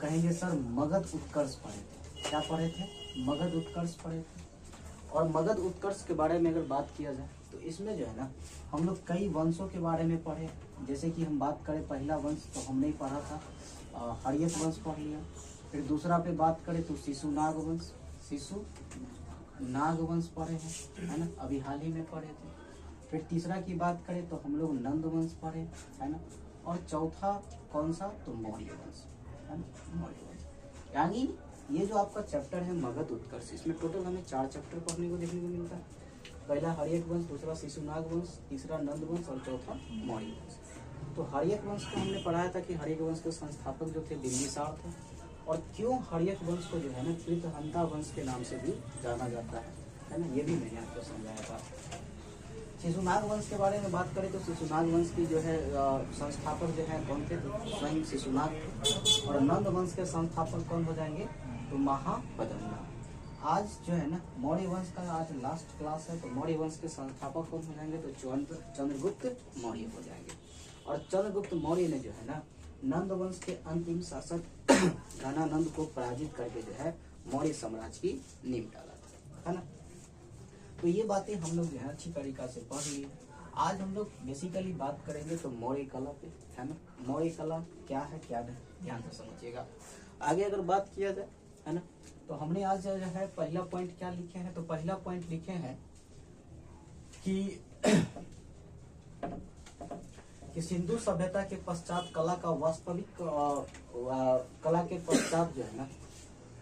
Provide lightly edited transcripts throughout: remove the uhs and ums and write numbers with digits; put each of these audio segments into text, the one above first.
कहेंगे सर मगध उत्कर्ष पढ़े थे। क्या पढ़े थे? मगध उत्कर्ष पढ़े थे। और मगध उत्कर्ष के बारे में अगर बात किया जाए तो इसमें जो है ना हम लोग कई वंशों के बारे में पढ़े। जैसे कि हम बात करें पहला वंश तो हमने ही पढ़ा था, हर्यक वंश पढ़ लिया। फिर दूसरा पे बात करें तो शिशुनाग वंश, शिशुनाग वंश पढ़े हैं, है ना, अभी हाल ही में पढ़े थे। फिर तीसरा की बात करें तो हम लोग नंद वंश पढ़े, है ना। और चौथा कौन सा? तो मौर्य वंश, है ना, मौर्य वंश। यानी ये जो आपका चैप्टर है मगध उत्कर्ष, इसमें टोटल हमें 4 चैप्टर पढ़ने को देखने को मिलता है। पहला हर्यक वंश, दूसरा शिशुनाग वंश, तीसरा नंद वंश और चौथा मौर्य वंश। तो हर्यक वंश को हमने पढ़ाया था कि हर्यक वंश के संस्थापक जो थे बिंबिसार थे। और क्यों हर्यक वंश को जो है ना कृतहंता वंश के नाम से भी जाना जाता है ना, ये भी मैंने आपको समझाया था। शिशुनाग वंश के बारे में बात करें तो शिशुनाग वंश की जो है संस्थापक जो है कौन थे? तो स्वयं शिशुनाग थे। और नंद वंश के संस्थापक कौन हो जाएंगे? तो महापद्मनाभ। आज जो है ना मौर्य वंश का आज लास्ट क्लास है, तो मौर्य वंश के संस्थापक कौन हो जाएंगे? तो चंद्रगुप्त मौर्य हो जाएंगे। और चंद्रगुप्त मौर्य ने जो है ना नंद वंश के अंतिम शासक घनानंद को पराजित करके जो है मौर्य साम्राज्य की नींव डाला था, है ना। तो ये बातें हम लोग जो है अच्छी तरीका से पढ़ लिए। आज हम लोग बेसिकली बात करेंगे तो मौर्य कला पे, है ना। मौर्य कला क्या है क्या नहीं, ध्यान से समझिएगा। आगे अगर बात किया जाए, है ना, तो हमने आज जो है पहला पॉइंट क्या लिखे हैं? तो पहला पॉइंट लिखे हैं कि सिंधु सभ्यता के पश्चात कला का वास्तविक कला के पश्चात जो है ना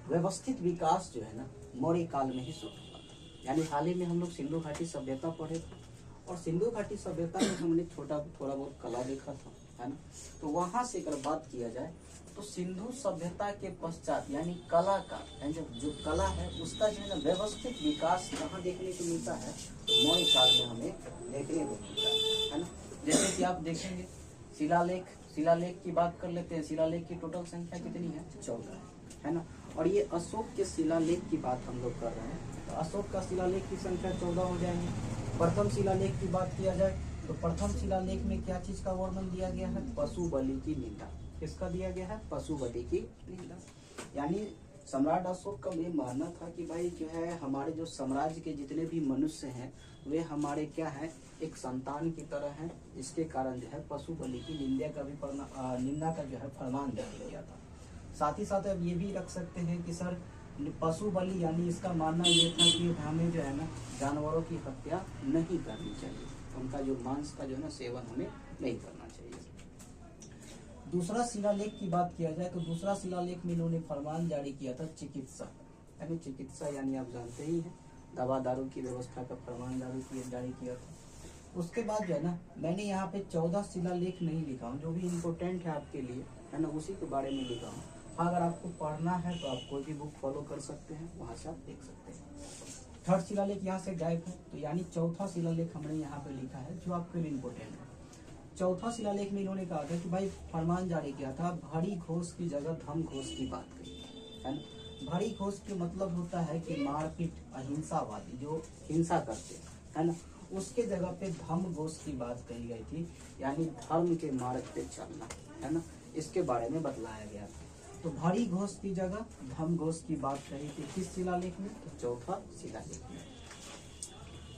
व्यवस्थित विकास जो है ना मौर्य काल में ही शुरू हुआ था। यानी हाल ही में हम लोग सिंधु घाटी सभ्यता पढ़े थे और सिंधु घाटी सभ्यता में हमने थोड़ा बहुत कला देखा था, है ना। तो वहां से अगर बात किया जाए तो सिंधु सभ्यता के पश्चात यानी कला का जो कला है उसका जो है ना व्यवस्थित विकास कहाँ देखने को मिलता है? तो मौर्य काल में हमें देखने को मिलता है ना। जैसे कि आप देखेंगे शिलालेख की बात कर लेते हैं। शिलालेख की टोटल संख्या कितनी है? 14 है ना। और ये अशोक के शिलालेख की बात हम लोग कर रहे हैं, तो अशोक का शिलालेख की संख्या 14 हो जाएंगे। प्रथम शिलालेख की बात किया जाए तो प्रथम शिलालेख में क्या चीज का वर्णन दिया गया है? पशु बलि की निंदा। किसका दिया गया है? पशु बलि की निंदा। यानी सम्राट अशोक का ये मानना था कि भाई जो है हमारे जो साम्राज्य के जितने भी मनुष्य हैं वे हमारे क्या है? एक संतान की तरह हैं। इसके कारण जो है पशु बलि की निंदा का जो है फरमान जारी किया था। साथ ही साथ अब ये भी रख सकते हैं कि सर पशु बलि यानी इसका मानना ये था कि हमें जो है ना जानवरों की हत्या नहीं करनी चाहिए, उनका जो मांस का जो है ना सेवन हमें नहीं करना चाहिए। दूसरा शिलालेख की बात किया जाए तो दूसरा शिलालेख में इन्होंने फरमान जारी किया था चिकित्सा, यानी चिकित्सा यानी आप जानते ही हैं दवा दारू की व्यवस्था का फरमान जारी किया था। उसके बाद जो है ना मैंने यहाँ पे 14 शिलालेख नहीं लिखा हूँ, जो भी इम्पोर्टेंट है आपके लिए, है ना, उसी के बारे में लिखा हूँ। अगर आपको पढ़ना है तो आप कोई भी बुक फॉलो कर सकते हैं, वहां से आप देख सकते हैं। थर्ड शिलालेख यहाँ से गायब है, तो यानी चौथा शिलालेख हमने यहाँ पे लिखा है जो आपके लिए इम्पोर्टेंट है। चौथा शिलालेख में इन्होंने कहा था कि भाई फरमान जारी किया था भरी घोष की जगह धम घोष की बात कही, है ना। भरी घोष के मतलब होता है कि मारपीट अहिंसावादी जो हिंसा करते है ना, उसके जगह पे धम घोष की बात कही गई थी, यानी धर्म के मार्ग पे चलना, है ना, इसके बारे में बतलाया गया था। तो भरी घोष की जगह धम घोष की बात कही थी किस शिलालेख में? तो चौथा शिलालेख में।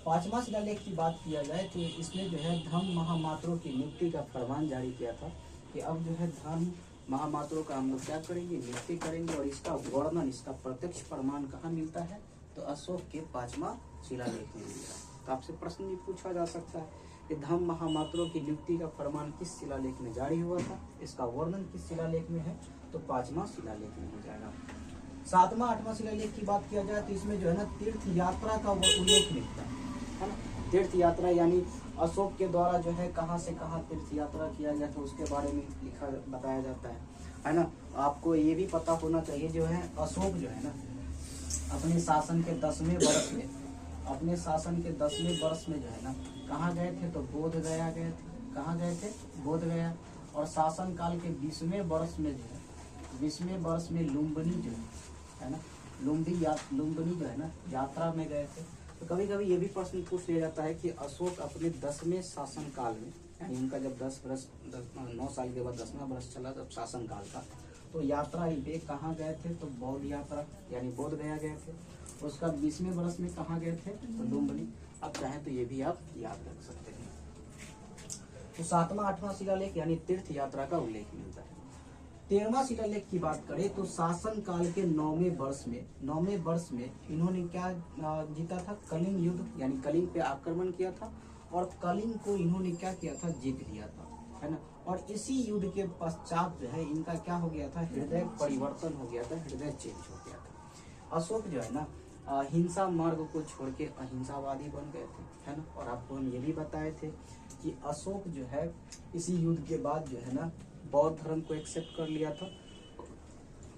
पांचवा शिलालेख की बात किया जाए तो इसमें जो है धर्म महामात्रों की नियुक्ति का फरमान जारी किया था कि अब जो है धर्म महामात्रों का हम लोग क्या करेंगे? नियुक्ति करेंगे। और इसका वर्णन, इसका प्रत्यक्ष प्रमाण कहाँ मिलता है? तो अशोक के 5वां शिलालेख में मिलता है। तो आपसे प्रश्न भी पूछा जा सकता है कि धर्म महामात्रों की नियुक्ति का फरमान किस शिलालेख में जारी हुआ था? इसका वर्णन किस शिलालेख में है? तो 5वां शिलालेख में हो जाएगा। 7वां 8वां शिलालेख की बात किया जाए तो इसमें जो है ना तीर्थ यात्रा का उल्लेख मिलता है ना। तीर्थ यात्रा यानी अशोक के द्वारा जो है कहाँ से कहाँ तीर्थ यात्रा किया गया था उसके बारे में बताया जाता है ना। आपको ये भी पता होना चाहिए जो है अशोक जो है ना अपने शासन के 10वें वर्ष में जो है ना कहाँ गए थे? तो बोध गया गए थे। कहाँ गए थे? बोध गया। और शासन काल के 20वें वर्ष में जो है 20वें वर्ष में लुम्बिनी जो है ना लुम्बिनी जो है ना यात्रा में गए थे। तो कभी कभी ये भी प्रश्न पूछ लिया जाता है कि अशोक अपने 10वें शासन काल में, यानी उनका जब 9 साल के बाद 10वां वर्ष चला जब शासन काल था, तो यात्रा पे कहाँ गए थे? तो बौद्ध यात्रा यानी बोध गया गए थे। उसका 20वें वर्ष में कहाँ गए थे? तो लुम्बिनी। अब चाहे तो ये भी आप याद रख सकते हैं। तो 7वां 8वां शिलालेख यानी तीर्थ यात्रा का उल्लेख मिलता है। 13वां शिलालेख की बात करें तो शासन काल के 9वें वर्ष में इन्होंने क्या जीता था? कलिंग युद्ध यानी कलिंग पे आक्रमण किया था और कलिंग को इन्होंने क्या किया था? जीत लिया था, है ना। और इसी युद्ध के पश्चात जो है इनका क्या हो गया था? हृदय परिवर्तन हो गया था, हृदय चेंज हो गया था। अशोक जो है ना हिंसा मार्ग को छोड़ के अहिंसावादी बन गए थे, है ना। और आपको हम ये भी बताए थे कि अशोक जो है इसी युद्ध के बाद जो है ना बौद्ध धर्म को एक्सेप्ट कर लिया था।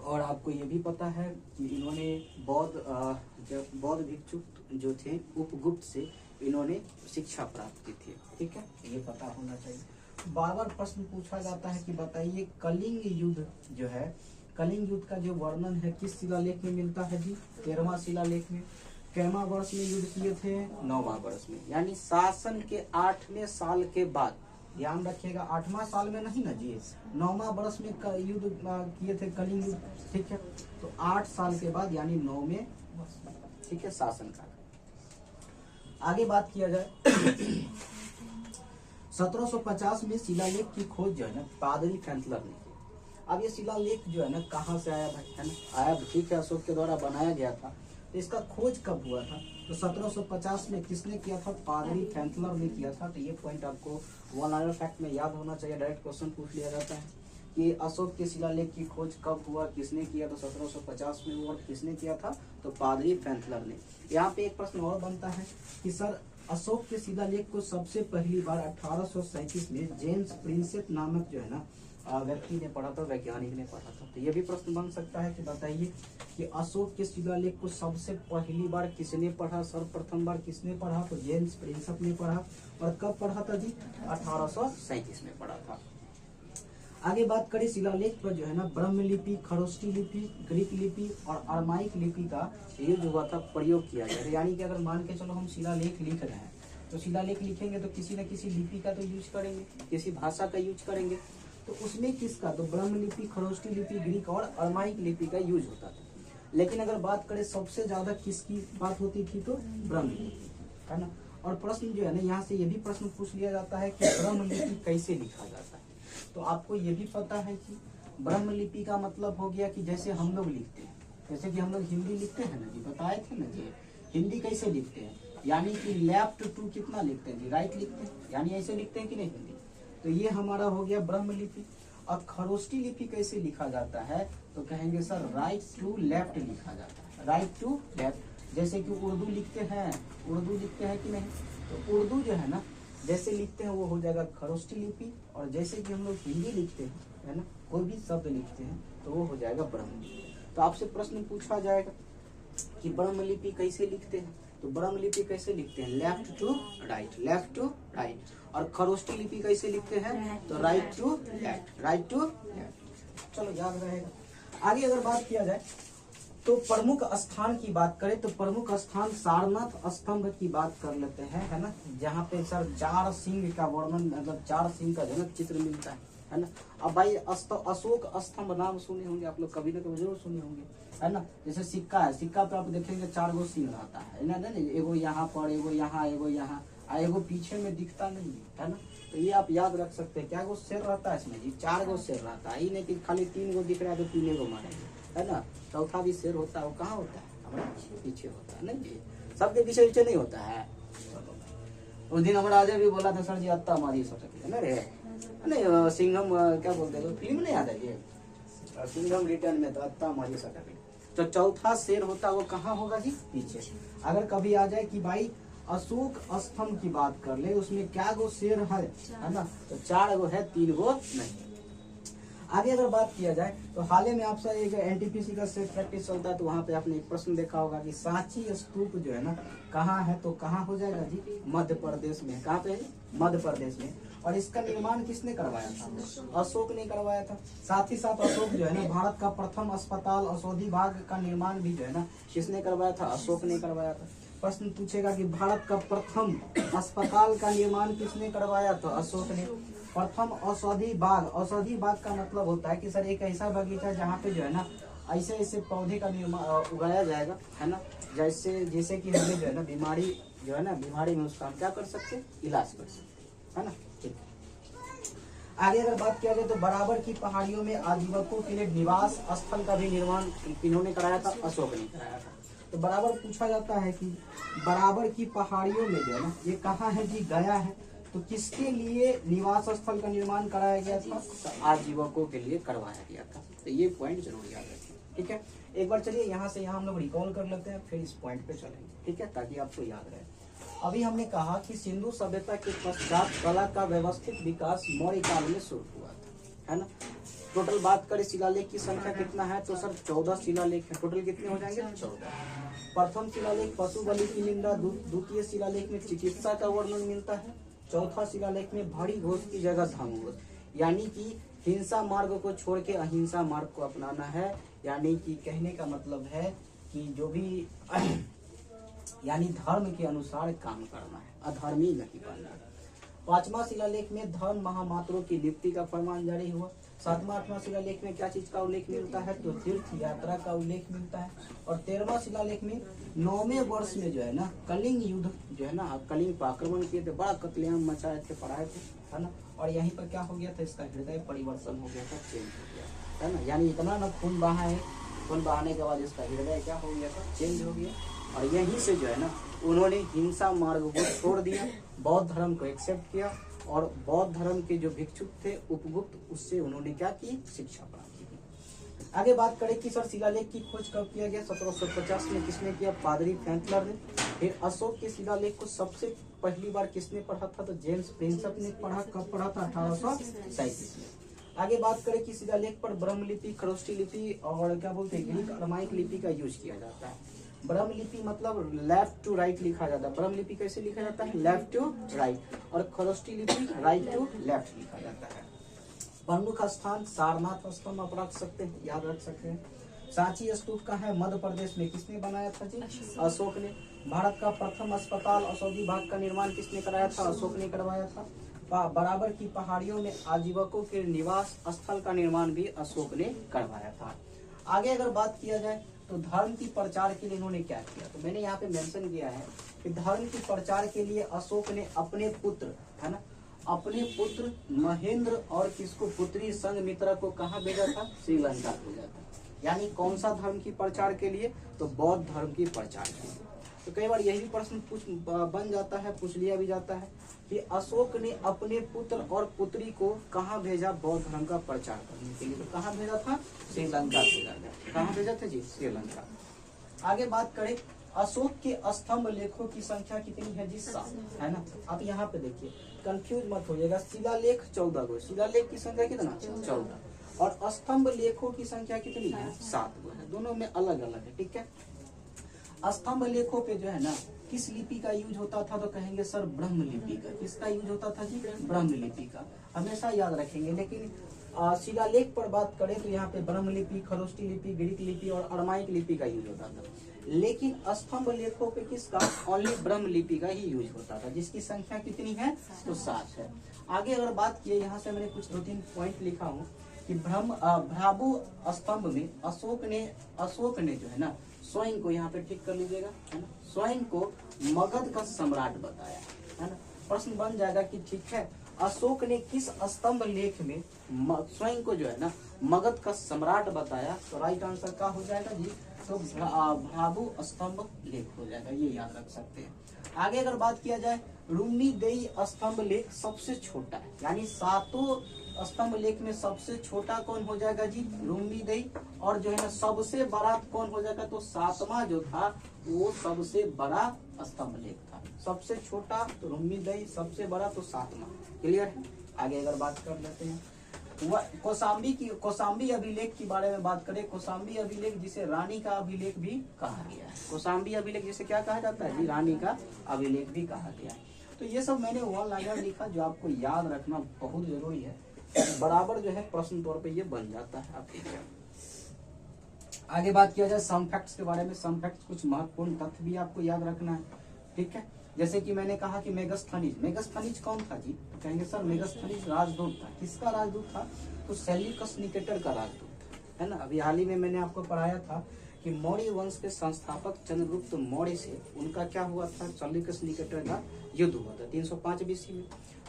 और आपको ये भी पता है कि इन्होंने बौद्ध भिक्षु जो थे उपगुप्त से इन्होंने शिक्षा प्राप्त की थी, ठीक है, ये पता होना चाहिए। बार बार प्रश्न पूछा जाता है कि बताइए कलिंग युद्ध जो है, कलिंग युद्ध का जो वर्णन है किस शिलालेख में मिलता है जी? 13वां शिलालेख में। कैमा वर्ष में युद्ध किए थे? 9वां वर्ष में, यानी शासन के 8वें साल के बाद। ध्यान रखिएगा 8वां साल में नहीं ना जी, 9वां वर्ष में युद्ध किए थे कलिंग युद्ध, ठीक है। तो 8 साल के बाद यानी 9वें, ठीक है, शासन काल। आगे बात किया जाए 1750 में शिलालेख की खोज जो है ना पादरी फैंथलर ने की। अब ये शिलालेख जो है ना कहाँ से आया भाई, है ना, आया ठीक है अशोक के द्वारा बनाया गया था। तो इसका खोज कब हुआ था? तो 1750 में किसने किया था? पादरी फैंथलर ने किया था। तो ये पॉइंट आपको वन लाइनर फैक्ट में याद होना चाहिए। डायरेक्ट क्वेश्चन पूछ लिया जाता है कि अशोक के शिलालेख की खोज कब हुआ, किसने किया? तो 1750 में हुआ। किसने किया था? तो पादरी फैंथलर ने। यहाँ पे एक प्रश्न और बनता है कि सर अशोक के शिलालेख को सबसे पहली बार 1837 में जेम्स प्रिंसेप नामक जो है ना व्यक्ति ने पढ़ा था, वैज्ञानिक ने पढ़ा था। तो ये भी प्रश्न बन सकता है कि बताइए कि अशोक के शिलालेख को सबसे पहली बार किसने पढ़ा? सर्वप्रथम बार किसने पढ़ा? तो जेम्स प्रिंसेप ने पढ़ा। और कब पढ़ा था जी? 1837 में पढ़ा था। आगे बात करें शिलालेख पर जो है ना ब्रह्म लिपि, खरोष्टी लिपि, ग्रीक लिपि और अरमाइक लिपि का यूज हुआ था, प्रयोग किया गया। यानी कि अगर मान के चलो हम शिलालेख लिख रहे हैं तो शिलालेख लिखेंगे तो किसी न किसी लिपि का तो यूज करेंगे, किसी भाषा का यूज करेंगे। तो उसमें किसका? तो ब्रह्म लिपि, खरोष्टी लिपि, ग्रीक और अरमाइक लिपि का यूज होता था। लेकिन अगर बात करें सबसे ज्यादा किसकी बात होती थी तो ब्रह्म लिपि, है ना। और प्रश्न जो है ना यहाँ से ये भी प्रश्न पूछ लिया जाता है कि ब्रह्म लिपि कैसे लिखा जाता है। तो आपको ये भी पता है कि ब्रह्म लिपि का मतलब हो गया कि जैसे हम लोग लिखते हैं, जैसे कि हम लोग हिंदी लिखते हैं ना जी, बताए थे ना जी, हिंदी कैसे लिखते हैं, यानी कि लेफ्ट टू कितना लिखते हैं जी? राइट लिखते हैं, यानी ऐसे लिखते हैं कि नहीं हिंदी। तो ये हमारा हो गया ब्रह्म लिपि। अब खरोष्टी लिपि कैसे लिखा जाता है? तो कहेंगे सर राइट टू लेफ्ट लिखा जाता है, राइट टू लेफ्ट। जैसे कि उर्दू लिखते हैं, उर्दू लिखते हैं कि नहीं, तो उर्दू जो है ना जैसे लिखते हैं वो हो जाएगा खरोष्टी लिपि। और जैसे कि हम लोग हिंदी लिखते हैं, है ना, कोई भी शब्द लिखते हैं तो वो हो जाएगा ब्रह्म लिपि। तो आपसे प्रश्न पूछा जाएगा कि ब्रह्म लिपि कैसे लिखते हैं? तो ब्रह्म लिपि कैसे लिखते हैं? Left to right, left to right. और खरोष्टी लिपि कैसे लिखते हैं? तो right to left, right to left. चलो याद रहेगा। आगे अगर बात किया जाए तो प्रमुख स्थान की बात करें तो प्रमुख स्थान सारनाथ स्तंभ की बात कर लेते हैं, है ना, जहाँ पे सर 4 सिंह का वर्णन, मतलब 4 सिंह का जनक चित्र मिलता है ना। अब भाई अशोक स्तंभ नाम सुने होंगे आप लोग, कभी ना कभी जरूर सुने होंगे, है ना। जैसे सिक्का है, सिक्का पे आप देखेंगे 4 गो सिंह रहता है ना, एगो यहाँ पर, एगो यहाँ, एगो यहाँ, एगो पीछे में दिखता नहीं है ना। तो ये आप याद रख सकते हैं। क्या गो शेर रहता है इसमें जी? 4 गो शेर रहता है, नहीं कि खाली 3 गो दिख रहा है तो 3 गो मारेंगे, है ना। चौथा भी शेर होता है, वो कहाँ होता है? हमारा पीछे होता है, नहीं सबके पीछे पीछे नहीं होता है। उस दिन हमारा अजय भी बोला था सर जी अत्ता मारी सटक ना रे, नहीं सिंघम क्या बोलते हैं, फिल्म नहीं आता ये सिंघम रिटर्न में, तो अत्ता मारी सटक। तो चौथा शेर होता है वो कहाँ होगा जी? पीछे। अगर कभी आ जाए कि भाई अशोक स्तंभ की बात कर ले, उसमें क्या गो शेर है ना, तो 4 गो है, 3 गो नहीं। आगे अगर बात किया जाए तो हाल ही में आपसे एक एनटीपीसी का सेट प्रैक्टिस चलता है, तो वहाँ पे आपने एक प्रश्न देखा होगा कि सांची स्तूप जो है ना कहाँ है? तो कहाँ हो जाएगा जी? मध्य प्रदेश में। कहाँ पे है? मध्य प्रदेश में। और इसका निर्माण किसने करवाया था? अशोक ने करवाया था। साथ ही साथ अशोक जो है ना भारत का प्रथम अस्पताल औषधि विभाग का निर्माण भी जो है ना किसने करवाया था? अशोक ने करवाया था। प्रश्न पूछेगा कि भारत का प्रथम अस्पताल का निर्माण किसने करवाया? तो अशोक ने। प्रथम औषधि बाग। औषधि बाग का मतलब होता है कि सर एक ऐसा बगीचा जहाँ पे जो है ना ऐसे ऐसे पौधे का निर्माण उगाया जाएगा, है ना, जैसे कि हमें जो है ना बीमारी जो है ना बीमारी में उसका हम क्या कर सकते हैं, इलाज कर सकते, है ना। ठीक है, आगे अगर बात किया जाए तो बराबर की पहाड़ियों में आजीवकों के लिए निवास स्थल का भी निर्माण किन्होंने कराया था, अशोक ने कराया था। तो बराबर पूछा जाता है कि बराबर की पहाड़ियों में जो है ना ये कहाँ है जी, गया है, तो किसके लिए निवास स्थल का निर्माण कराया गया था, तो आजीवकों के लिए करवाया गया था। तो ये पॉइंट जरूर याद रखिए, ठीक है। एक बार चलिए यहाँ से यहाँ हम लोग रिकॉल कर लेते हैं, फिर इस पॉइंट पे चलेंगे, ठीक है, ताकि आपको याद रहे। अभी हमने कहा कि सिंधु सभ्यता के पश्चात कला का व्यवस्थित विकास मौर्य काल में शुरू हुआ था, है ना। टोटल बात करें शिलालेख की संख्या कितना है, तो सर 14 शिलालेख है। टोटल कितने हो जाएंगे, 14। प्रथम शिलालेख पशु बलि की निंदा, द्वितीय शिलालेख में चिकित्सा का वर्णन मिलता है, चौथा शिलालेख में भरी घोष की जगह धर्म घोष, यानी कि हिंसा मार्ग को छोड़ के अहिंसा मार्ग को अपनाना है। यानी कि कहने का मतलब है कि जो भी यानी धर्म के अनुसार काम करना है, अधर्मी नहीं बनना है। पांचवा शिलालेख में धर्म महामात्रों की नियुक्ति का फरमान जारी हुआ। सातवां आठवां शिलालेख में क्या चीज का उल्लेख मिलता है, तो तीर्थ यात्रा का उल्लेख मिलता है। और 13वां शिलालेख में 9वें वर्ष में जो है ना कलिंग युद्ध जो है ना, कलिंग पर आक्रमण किए थे, बड़ा कत्लेआम मचाए थे, पढ़ाए थे, है ना। और यहीं पर क्या हो गया था, इसका हृदय परिवर्तन हो गया था, चेंज हो गया, है ना। यानी इतना ना खून बहा है, खून बहाने के बाद इसका हृदय क्या हो गया था, चेंज हो गया। और यहीं से जो है ना उन्होंने हिंसा मार्ग को छोड़ दिया, बौद्ध धर्म को एक्सेप्ट किया, और बौद्ध धर्म के जो भिक्षुक थे उपगुप्त, उससे उन्होंने क्या की, शिक्षा प्राप्त की। आगे बात करें कि सर शिलालेख की खोज कब किया गया, 1750 में किसने किया, पादरी फ्रैंकलर ने। फिर अशोक के शिलालेख को सबसे पहली बार किसने पढ़ा था, तो जेम्स प्रिंसप ने पढ़ा। कब पढ़ा था, 1837 में। आगे बात करें कि शिलालेख पर ब्रह्मलिपि, खरोष्ठी लिपि और क्या बोलते हैं ग्रीक अरमाइक लिपि का यूज किया जाता है। ब्रह्मलिपि मतलब लेफ्ट टू राइट लिखा जाता है। ब्रह्मलिपि कैसे लिखा जाता है, लेफ्ट टू राइट, और खरोष्ठी लिपि राइट टू लेफ्ट लिखा जाता है। प्रमुख स्थान सारनाथ स्तंभ आप रख सकते हैं, याद रख सकते हैं। सांची स्तूप का है मध्य प्रदेश में, किसने बनाया था जी, अशोक ने। भारत का प्रथम अस्पताल औषधि बाग का निर्माण किसने कराया था, अशोक ने करवाया था। बराबर की पहाड़ियों में आजीवकों के निवास स्थल का निर्माण भी अशोक ने करवाया था। आगे अगर बात किया जाए तो धर्म की प्रचार के लिए इन्होंने क्या किया, तो मैंने यहाँ पे मेंशन किया है कि धर्म की प्रचार के लिए अशोक ने अपने पुत्र, है ना, अपने पुत्र महेंद्र और किसको, पुत्री संघमित्रा को कहाँ भेजा था, श्रीलंका भेजा था। यानी कौन सा धर्म की प्रचार के लिए, तो बौद्ध धर्म की प्रचार के लिए। तो कई बार यही प्रश्न बन जाता है, पूछ लिया भी जाता है कि अशोक ने अपने पुत्र और पुत्री को कहाँ भेजा बौद्ध धर्म का प्रचार करने के लिए, तो कहाँ भेजा था, श्रीलंका भेजा था। कहाँ भेजा था जी, श्रीलंका। आगे बात करें अशोक के स्तंभ लेखों की संख्या कितनी है जी, 7, है ना। आप यहाँ पे देखिए, कंफ्यूज मत होइएगा, शिलालेख 14 गो, शिलालेख की संख्या कितना, 14, और स्तंभ लेखों की संख्या कितनी है, 7 गो है, दोनों में अलग अलग है, ठीक है। स्तंभ लेखों पे जो है ना किस लिपि का यूज होता था, तो कहेंगे सर ब्रह्म लिपि का। किसका यूज होता था जी, ब्रह्म लिपि का, हमेशा याद रखेंगे। लेकिन शिलालेख पर बात करें तो यहाँ पे ब्रह्म लिपि, खरोष्ठी लिपि, ग्रीक लिपि और अरमाइक लिपि का यूज होता था। लेकिन स्तंभ लेखों पे किसका, ओनली ब्रह्म लिपि का ही यूज होता था, जिसकी संख्या कितनी है, तो 7 है। आगे अगर बात किए, यहाँ से मैंने कुछ 2-3 पॉइंट लिखा हूँ कि भ्राबु स्तंभ में अशोक ने जो है ना स्वयं को, यहाँ पे टिक कर लीजिएगा, है ना, स्वयं को मगध का सम्राट बताया, है ना। प्रश्न बन जाएगा कि ठीक है, अशोक ने किस स्तंभ लेख में स्वयं को जो है ना मगध का सम्राट बताया, तो राइट आंसर क्या हो जाएगा जी, तो भ्राबु स्तंभ लेख हो जाएगा, ये याद रख सकते हैं। आगे अगर बात किया जाए, रुम्नीदेई स्तंभ लेख सबसे छोटा है, यानी 7 स्तंभ लेख में सबसे छोटा कौन हो जाएगा जी, रुम्नीदेई। और जो है ना सबसे बड़ा कौन हो जाएगा, तो 7वां जो था वो सबसे बड़ा स्तंभ लेख था। सबसे छोटा तो रुम्नीदेई, सबसे बड़ा तो 7वां। क्लियर है। आगे अगर बात कर लेते हैं कौशाम्बी अभिलेख के बारे में बात करें, कौशाम्बी अभिलेख जिसे रानी का अभिलेख भी कहा गया है। कौशाम्बी अभिलेख जिसे क्या कहा जाता है जी, रानी का अभिलेख भी कहा गया है। तो ये सब मैंने वन लाइनर लिखा, जो आपको याद रखना बहुत जरूरी है, बराबर जो है प्रश्न तौर पे ये बन जाता है आपके लिए। आगे बात किया जाए सम फैक्ट्स के बारे में, सम फैक्ट्स कुछ महत्वपूर्ण तथ्य भी आपको याद रखना है, ठीक है। जैसे कि मैंने कहा कि मेगास्थनीज, मेगास्थनीज कौन था जी? तो कहेंगे सर मेगास्थनीज राजदूत था। किसका राजदूत था? तो सेल्यूकस निकेटर का राजदूत था, है ना। अभी हाल ही में मैंने आपको पढ़ाया था कि मौर्य वंश के संस्थापक चंद्रगुप्त मौर्य से उनका क्या हुआ था? सेल्यूकस निकेटर का युद्ध हुआ था 305 बीसी में,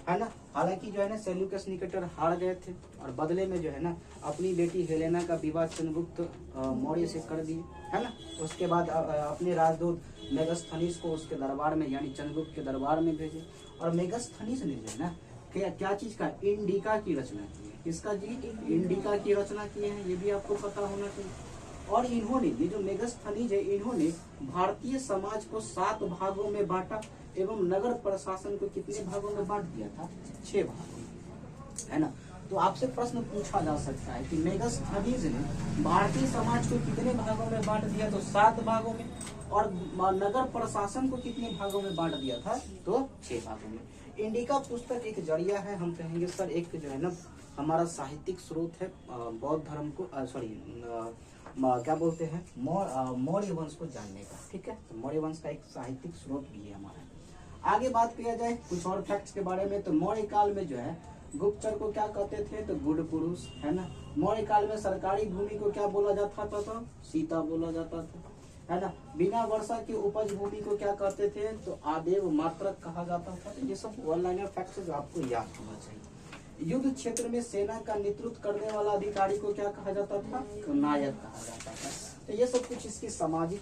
है ना। हालांकि जो है ना सेल्यूकस निकेटर हार गए थे और बदले में जो है ना अपनी बेटी हेलेना का विवाह चंद्रगुप्त मौर्य से कर दिए, है ना। उसके बाद अपने राजदूत मेगास्थनीज को उसके दरबार में यानी चंद्रगुप्त के दरबार में भेजे और मेगास्थनीज ने जो है ना क्या चीज का? इंडिका की रचना की है। किसका जी? इंडिका की रचना की है, ये भी आपको पता होना चाहिए। और इन्होंने, ये जो मेगास्थनीज है, इन्होंने भारतीय समाज को 7 भागों में बांटा एवं नगर प्रशासन को कितने भागों में बांट दिया था? 6 भागों में, है ना। तो आपसे प्रश्न पूछा जा सकता है कि मेगास्थनीज ने भारतीय समाज को कितने भागों में बांट दिया? तो 7 भागों में। और नगर प्रशासन को कितने भागों में बांट दिया था? तो 6 भागों में। इंडिका पुस्तक एक जरिया है, हम कहेंगे सर एक जो है ना हमारा साहित्यिक स्रोत है बौद्ध धर्म को क्या बोलते हैं मौर्य वंश को जानने का, ठीक है। तो मौर्य वंश का एक साहित्यिक स्रोत भी है हमारा। आगे बात किया जाए कुछ और फैक्ट्स के बारे में, तो मौर्य काल में जो है गुप्तचर को क्या कहते थे? तो गुड़ पुरुष, है ना। मौर्य काल में सरकारी भूमि को क्या बोला जाता था? तो सीता बोला जाता था, है ना। बिना वर्षा की उपज भूमि को क्या कहते थे? तो आदेव मात्रक कहा जाता था। तो ये सब वन लाइनर फैक्ट्स जो आपको याद होना चाहिए। युद्ध क्षेत्र में सेना का नेतृत्व करने वाला अधिकारी को क्या कहा जाता था? तो नायक कहा जाता था। तो ये सब कुछ इसकी सामाजिक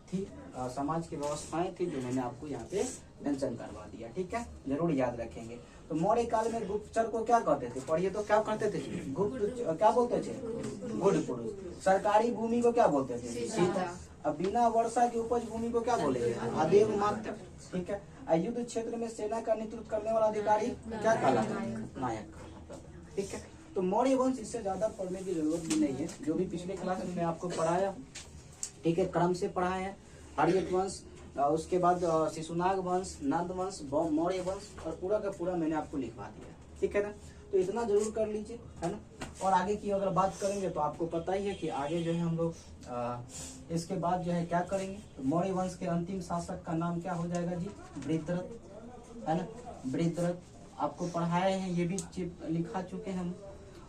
थी, समाज की व्यवस्थाएं थी जो मैंने आपको यहाँ पे मेंशन करवा दिया, ठीक है। जरूर याद रखेंगे। तो मौर्य काल में गुप्तचर को क्या कहते थे? पढ़िए तो क्या कहते थे? गुप्त क्या बोलते थे? गुड़ पुरुष। सरकारी भूमि को क्या बोलते थे? सीता। अब बिना वर्षा की उपज भूमि को क्या बोलेंगे? आदेव मात्र, ठीक है। युद्ध क्षेत्र में सेना का नेतृत्व करने वाला अधिकारी क्या कहलाता है? नायक कहलाता है, ठीक है। तो मौर्य वंश इससे ज्यादा पढ़ने की जरूरत भी नहीं है, जो भी पिछले क्लास में मैं आपको पढ़ाया, ठीक है, क्रम से पढ़ाया है। हर्यक वंश, उसके बाद शिशुनाग वंश, नंद वंश, मौर्य वंश और पूरा का पूरा मैंने आपको लिखवा दिया, ठीक है ना। तो इतना जरूर कर लीजिए, है ना। और आगे की अगर बात करेंगे तो आपको पता ही है कि आगे जो है हम लोग इसके बाद जो है क्या करेंगे? तो मौर्य वंश के अंतिम शासक का नाम क्या हो जाएगा जी? वृत्रथ, है ना। वृत्रथ आपको पढ़ाए हैं, ये भी लिखा चुके हैं हम।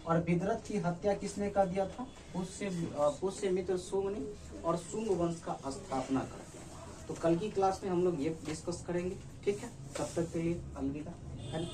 और वृत्रथ की हत्या किसने कर दिया था? पुष्य मित्र शुंग ने, और शुंग वंश का स्थापना कर दिया। तो कल की क्लास में हम लोग ये डिस्कस करेंगे, ठीक है। तब तक के लिए अलविदा, है ना।